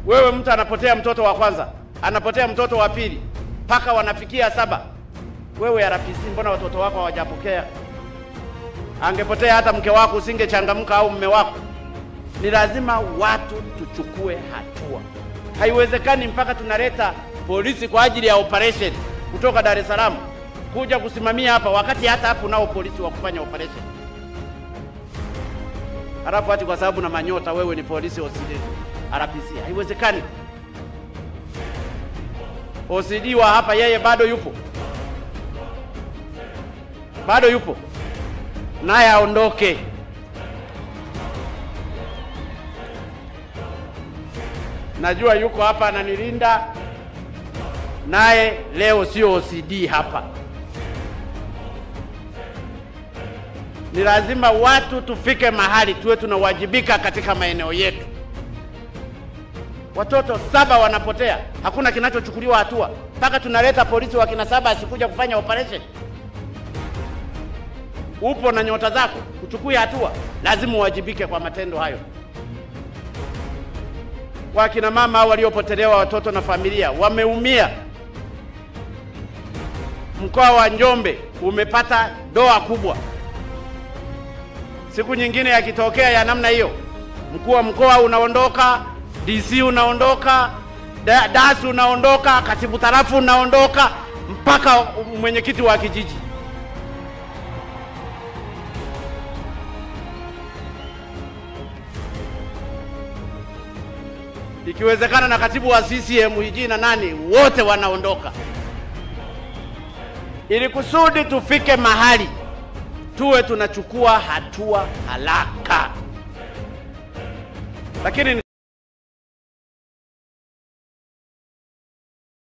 Wewe mtu anapotea mtoto wa kwanza, anapotea mtoto wa pili, mpaka wanafikia 7. Wewe RPC, mbona watoto wako hawajapokea? Angepotea hata mke wako usingechangamka, au mume wako. Ni lazima watu tuchukue hatua. Haiwezekani mpaka tunaleta polisi kwa ajili ya operation kutoka Dar es Salaam kuja kusimamia hapa, wakati hata hapo nao polisi wa kufanya operation. Halafu ati kwa sababu na manyota wewe ni polisi OCD RPC. Haiwezekani. OCD wa hapa yeye bado yupo. Bado yupo. Naye aondoke. Najua yuko hapa ananilinda. Naye leo sio OCD hapa. Ni lazima watu tufike mahali tuwe tunawajibika katika maeneo yetu. Watoto 7 wanapotea, hakuna kinachochukuliwa hatua. Mpaka tunaleta polisi wa kina 7 asikuja kufanya operation. Upo na nyota zako, uchukue hatua. Lazima uwajibike kwa matendo hayo. Wakina mama waliopotelewa watoto na familia wameumia. Mkoa wa Njombe umepata doa kubwa. Siku nyingine yakitokea ya namna hiyo, mkuu wa mkoa unaondoka, DC unaondoka, DAS unaondoka, katibu tarafu unaondoka, mpaka mwenyekiti wa kijiji. Ikiwezekana na katibu wa CCM hiji na nani, wote wanaondoka. Ili kusudi tufike mahali tuwe tunachukua hatua haraka. Lakini